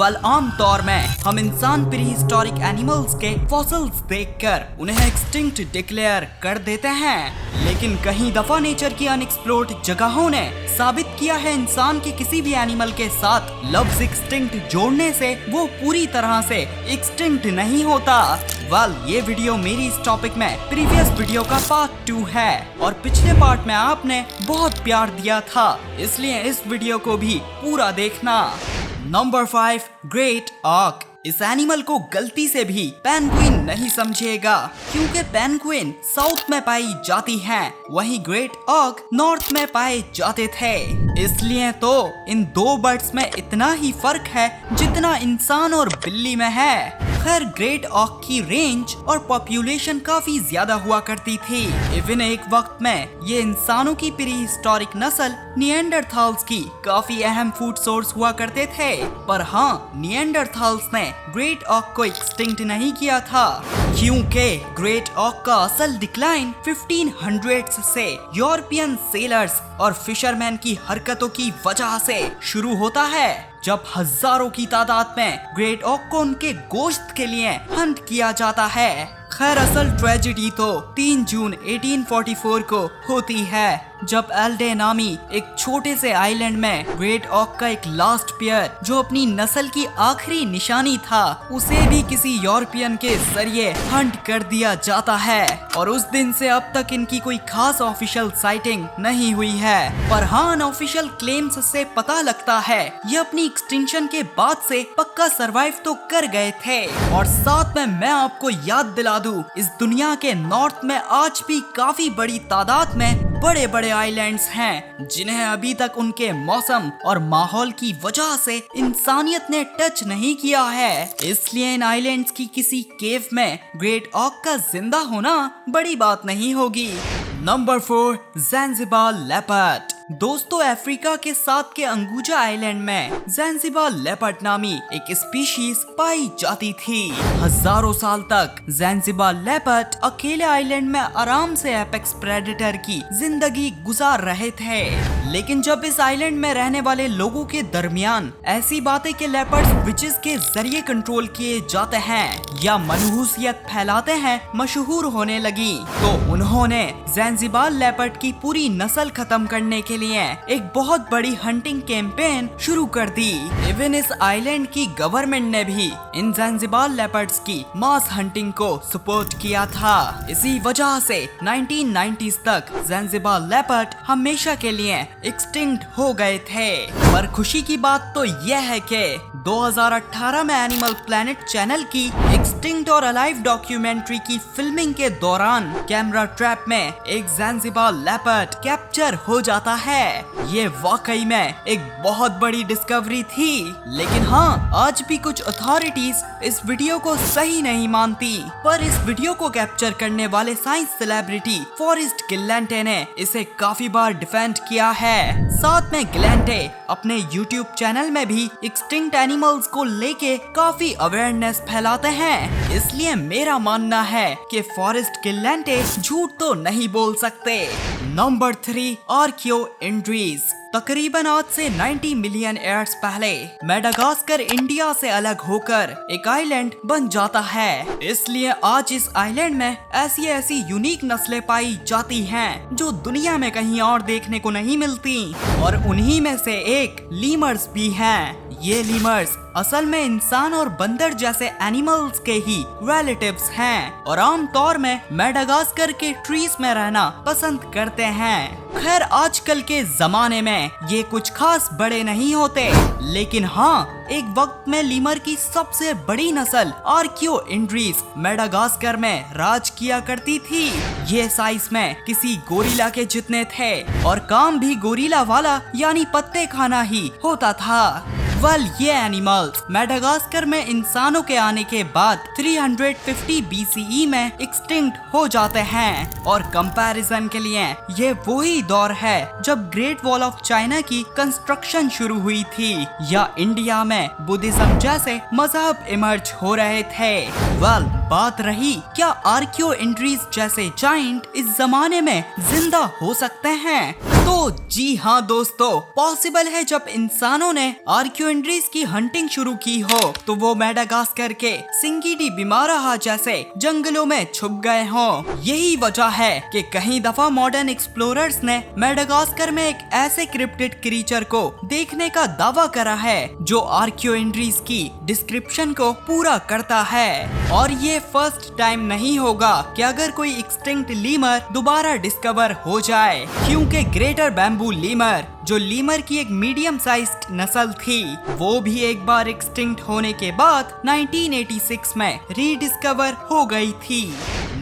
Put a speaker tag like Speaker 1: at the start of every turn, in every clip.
Speaker 1: Well आम तौर में हम इंसान प्रीहिस्टोरिक एनिमल्स के फॉसिल्स देखकर उन्हें एक्सटिंक्ट डिक्लेयर कर देते हैं, लेकिन कई दफा नेचर की अनएक्सप्लोर्ड जगहों ने साबित किया है इंसान के किसी भी एनिमल के साथ लफ्ज एक्सटिंक्ट जोड़ने से वो पूरी तरह से एक्सटिंक्ट नहीं होता। वेल ये वीडियो मेरी इस टॉपिक में प्रीवियस वीडियो का पार्ट 2 है और पिछले पार्ट में आपने बहुत प्यार दिया था, इसलिए इस वीडियो को भी पूरा देखना। नंबर 5, ग्रेट ऑक। इस एनिमल को गलती से भी पेंगुइन नहीं समझिएगा, क्योंकि पेंगुइन साउथ में पाई जाती हैं, वहीं ग्रेट ऑक नॉर्थ में पाए जाते थे। इसलिए तो इन दो बर्ड्स में इतना ही फर्क है जितना इंसान और बिल्ली में है। खैर ग्रेट ऑक की रेंज और पॉपुलेशन काफी ज्यादा हुआ करती थी। इवन एक वक्त में ये इंसानों की प्रीहिस्टोरिक नस्ल निएंडरथाल्स की काफी अहम फूड सोर्स हुआ करते थे। पर हाँ, निएंडरथाल्स ने ग्रेट ऑक को एक्सटिंक्ट नहीं किया था, क्योंकि ग्रेट ऑक का असल डिक्लाइन 1500s से यूरोपियन सेलर्स और फिशरमैन की हरकतों की वजह से शुरू होता है, जब हजारों की तादाद में ग्रेट ऑक को उनके गोश्त के लिए हंट किया जाता है। खैर असल ट्रेजेडी तो 3 जून 1844 को होती है, जब एल्डे नामी एक छोटे से आइलैंड में ग्रेट ऑक का एक लास्ट पेयर, जो अपनी नस्ल की आखिरी निशानी था, उसे भी किसी यूरोपियन के जरिए हंट कर दिया जाता है। और उस दिन से अब तक इनकी कोई खास ऑफिशियल साइटिंग नहीं हुई है। पर हाँ, अनऑफिशियल क्लेम्स से पता लगता है ये अपनी एक्सटिंक्शन के बाद से पक्का सरवाइव तो कर गए थे। और साथ में मैं आपको याद दिला दूं, इस दुनिया के नॉर्थ में आज भी काफी बड़ी तादाद में बड़े बड़े आइलैंड्स हैं, जिन्हें अभी तक उनके मौसम और माहौल की वजह से इंसानियत ने टच नहीं किया है। इसलिए इन आइलैंड्स की किसी केव में ग्रेट ऑक का जिंदा होना बड़ी बात नहीं होगी। Number 4, Zanzibar leopard. दोस्तों, अफ्रीका के साथ के अंगुजा आइलैंड में ज़ैंज़िबार लेपर्ड नामी एक स्पीशीज पाई जाती थी। हजारों साल तक ज़ैंज़िबार लेपर्ड अकेले आइलैंड में आराम से एपेक्स प्रेडेटर की जिंदगी गुजार रहे थे। लेकिन जब इस आइलैंड में रहने वाले लोगों के दरमियान ऐसी बातें कि लेपर्ड्स विचेस के जरिए कंट्रोल किए जाते हैं या मनहूसियत फैलाते हैं मशहूर होने लगी, तो उन्होंने ज़ैंज़िबार लेपर्ड की पूरी नस्ल खत्म करने के लिए एक बहुत बड़ी हंटिंग कैंपेन शुरू कर दी। इवन इस आइलैंड की गवर्नमेंट ने भी इन ज़ैंज़िबार लेपर्ड्स की मास हंटिंग को सपोर्ट किया था। इसी वजह से 1990s तक ज़ैंज़िबार लेपर्ड हमेशा के लिए एक्सटिंक्ट हो गए थे। पर खुशी की बात तो यह है कि 2018 में एनिमल प्लैनेट चैनल की एक्सटिंक्ट और अलाइव डॉक्यूमेंट्री की फिल्मिंग के दौरान कैमरा ट्रैप में एक ज़ैंज़िबार लेपर्ड कैप्चर हो जाता है। ये वाकई में एक बहुत बड़ी डिस्कवरी थी। लेकिन हाँ, आज भी कुछ अथॉरिटीज इस वीडियो को सही नहीं मानती। पर इस वीडियो को कैप्चर करने वाले साइंस सेलिब्रिटी फॉरेस्ट गिलेंटे ने इसे काफी बार डिफेंड किया है। साथ में गिलेंटे अपने YouTube चैनल में भी एक्सटिंक्ट एनिमल्स को लेके काफी अवेयरनेस फैलाते हैं। इसलिए मेरा मानना है कि फॉरेस्ट गिलेंटे झूठ तो नहीं बोल सकते। Number 3, Archaeoindris. तकरीबन आज से 90 मिलियन ईयर्स पहले मेडागास्कर इंडिया से अलग होकर एक आइलैंड बन जाता है। इसलिए आज इस आइलैंड में ऐसी यूनिक नस्लें पाई जाती हैं जो दुनिया में कहीं और देखने को नहीं मिलती। और उन्हीं में से एक लीमर्स भी हैं। ये लीमर्स असल में इंसान और बंदर जैसे एनिमल्स के ही रिलेटिव्स हैं और आमतौर में मेडागास्कर के ट्रीज में रहना पसंद करते हैं। खैर आजकल के जमाने में ये कुछ खास बड़े नहीं होते, लेकिन हाँ, एक वक्त में लीमर की सबसे बड़ी नस्ल आर्कियो इंड्रीज मेडागास्कर में राज किया करती थी। ये साइज में किसी गोरिल्ला के जितने थे और काम भी गोरिल्ला वाला यानी पत्ते खाना ही होता था। वेल ये एनिमल्स मेडागास्कर में इंसानों के आने के बाद 350 BCE में एक्सटिंक्ट हो जाते हैं। और कंपैरिजन के लिए ये वही दौर है जब ग्रेट वॉल ऑफ चाइना की कंस्ट्रक्शन शुरू हुई थी या इंडिया में बुद्धिज्म जैसे मजहब इमर्ज हो रहे थे। वेल बात रही क्या आर्कियो इंड्रीज जैसे जायंट इस जमाने में जिंदा हो सकते हैं? तो जी हाँ दोस्तों, पॉसिबल है जब इंसानों ने आर्कियोइड्रीज की हंटिंग शुरू की हो तो वो मेडागास्कर के सिंगिडी बिमाराहा जैसे जंगलों में छुप गए हों। यही वजह है कि कई दफा मॉडर्न एक्सप्लोरर्स ने मेडागास्कर में एक ऐसे क्रिप्टिड क्रीचर को देखने का दावा करा है जो आर्कियोइड्रीज की डिस्क्रिप्शन को पूरा करता है। और ये फर्स्ट टाइम नहीं होगा कि अगर कोई एक्सटिंक्ट लीमर दोबारा डिस्कवर हो जाए, क्योंकि ग्रेटर बैम्बू लीमर जो लीमर की एक मीडियम साइज्ड नस्ल थी, वो भी एक बार एक्सटिंक्ट होने के बाद 1986 में रीडिस्कवर हो गई थी।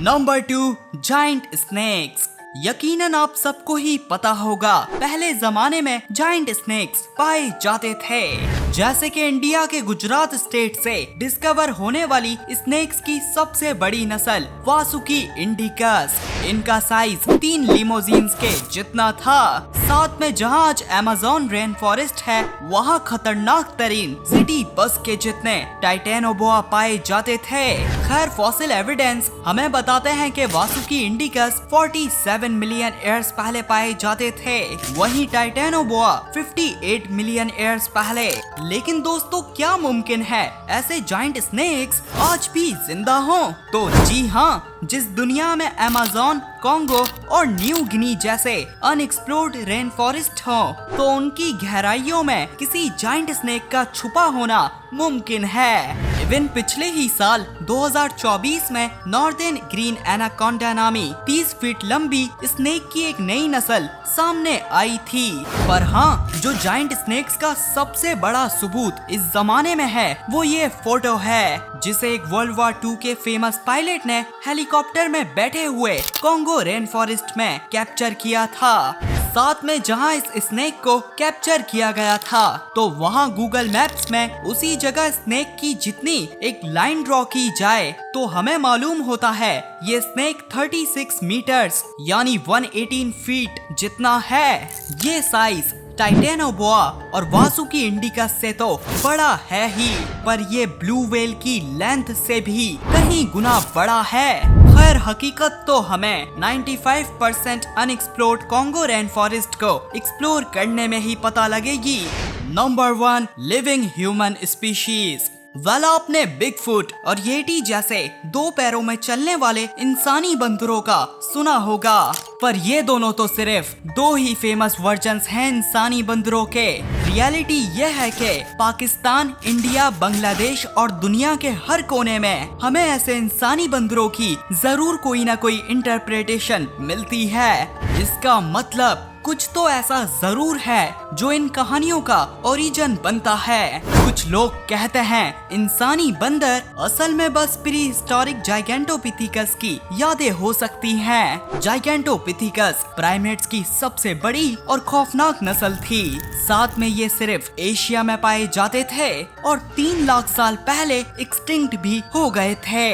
Speaker 1: Number 2, giant snakes. यकीनन आप सबको ही पता होगा, पहले जमाने में जायंट स्नेक्स पाए जाते थे। जैसे कि इंडिया के गुजरात स्टेट से डिस्कवर होने वाली स्नेक्स की सबसे बड़ी नस्ल वासुकी इंडिकस। इनका साइज 3 लिमोजीन्स के जितना था। साथ में जहां आज अमेज़न रेन फॉरेस्ट है, वहां खतरनाक तरीन सिटी बस के जितने टाइटेनोबोआ पाए जाते थे। खैर, फॉसिल एविडेंस हमें बताते हैं कि वासुकी इंडिकस 47 मिलियन ईयर्स पहले पाए जाते थे, वहीं टाइटेनोबोआ 58 मिलियन ईयर्स पहले। लेकिन दोस्तों, क्या मुमकिन है ऐसे जायंट स्नेक्स आज भी जिंदा हों? तो जी हाँ, जिस दुनिया में अमेज़न, कॉन्गो और न्यू गिनी जैसे अनएक्सप्लोर्ड रेन फॉरेस्ट हो, तो उनकी गहराइयों में किसी जायंट स्नेक का छुपा होना मुमकिन है। इवन पिछले ही साल 2024 में नॉर्दर्न ग्रीन एनाकोंडा नामी 30 फीट लंबी स्नेक की एक नई नस्ल सामने आई थी। पर हाँ, जो जायंट स्नेक्स का सबसे बड़ा सबूत इस जमाने में है, वो ये फोटो है, जिसे एक वर्ल्ड वॉर 2 के फेमस पायलट ने हेलीकॉप्टर में बैठे हुए कॉन्गो रेन फॉरेस्ट में कैप्चर किया था। साथ में जहां इस स्नेक को कैप्चर किया गया था, तो वहां गूगल मैप्स में उसी जगह स्नेक की जितनी एक लाइन ड्रॉ की जाए, तो हमें मालूम होता है ये स्नेक 36 मीटर्स यानी 118 फीट जितना है। ये साइज टाइटेनोबोआ और वासुकी इंडिकस से तो बड़ा है ही, पर ये ब्लू व्हेल की लेंथ से भी कहीं गुना बड़ा है। खैर, हकीकत तो हमें 95% अनएक्सप्लोर्ड कॉन्गो रेन फॉरेस्ट को एक्सप्लोर करने में ही पता लगेगी। Number 1, living human species. वाला आपने बिगफुट और येटी जैसे 2 पैरों में चलने वाले इंसानी बंदरों का सुना होगा, पर ये दोनों तो सिर्फ 2 ही फेमस वर्जन्स हैं इंसानी बंदरों के। रियलिटी यह है कि पाकिस्तान, इंडिया, बांग्लादेश और दुनिया के हर कोने में हमें ऐसे इंसानी बंदरों की जरूर कोई ना कोई इंटरप्रिटेशन मिलती है। इसका मतलब कुछ तो ऐसा जरूर है जो इन कहानियों का ओरिजिन बनता है। कुछ लोग कहते हैं इंसानी बंदर असल में बस प्री हिस्टोरिक जाइगेंटोपिथेकस की यादें हो सकती हैं। जाइगेंटोपिथेकस प्राइमेट्स की सबसे बड़ी और खौफनाक नस्ल थी। साथ में ये सिर्फ एशिया में पाए जाते थे और 3 लाख साल पहले एक्सटिंक्ट भी हो गए थे।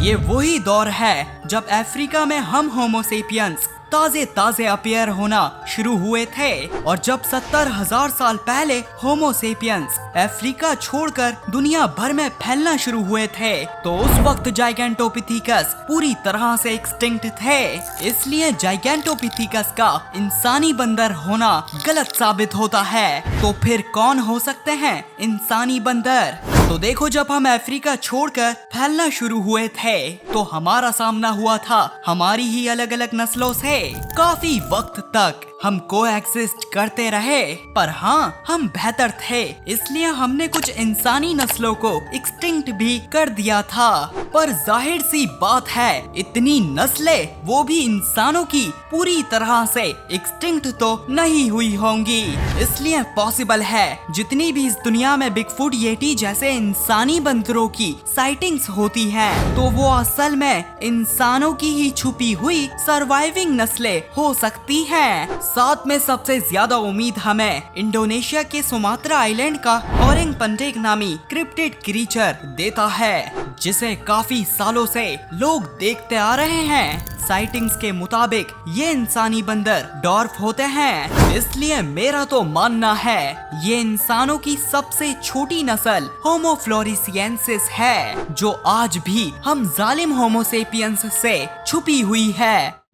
Speaker 1: ये वही दौर है जब अफ्रीका में हम होमोसेपियंस ताजे अपीयर होना शुरू हुए थे, और जब 70,000 साल पहले होमोसेपियंस अफ्रीका छोड़कर दुनिया भर में फैलना शुरू हुए थे, तो उस वक्त जाइगेंटोपिथेकस पूरी तरह से एक्सटिंक्ट थे। इसलिए जाइगेंटोपिथेकस का इंसानी बंदर होना गलत साबित होता है। तो फिर कौन हो सकते हैं इंसानी बंदर? तो देखो, जब हम अफ्रीका छोड़कर फैलना शुरू हुए थे, तो हमारा सामना हुआ था हमारी ही अलग अलग नस्लों से। काफी वक्त तक हम कोएग्जिस्ट करते रहे, पर हाँ, हम बेहतर थे, इसलिए हमने कुछ इंसानी नस्लों को एक्सटिंक्ट भी कर दिया था। पर जाहिर सी बात है, इतनी नस्लें, वो भी इंसानों की, पूरी तरह से एक्सटिंक्ट तो नहीं हुई होंगी। इसलिए पॉसिबल है जितनी भी इस दुनिया में बिगफुट, येटी जैसे इंसानी बंदरों की साइटिंग्स होती हैं, तो वो असल में इंसानों की ही छुपी हुई सर्वाइविंग नस्लें हो सकती हैं। साथ में सबसे ज्यादा उम्मीद हमें इंडोनेशिया के सुमात्रा आइलैंड का ओरंगपटेंग नामी क्रिप्टिड क्रीचर देता है, जिसे काफी सालों से लोग देखते आ रहे हैं। साइटिंग्स के मुताबिक ये इंसानी बंदर डॉर्फ होते हैं, इसलिए मेरा तो मानना है ये इंसानों की सबसे छोटी नस्ल होमो फ्लोरेंसियेंसिस है, जो आज भी हम जालिम होमोसेपियंस से छुपी हुई है।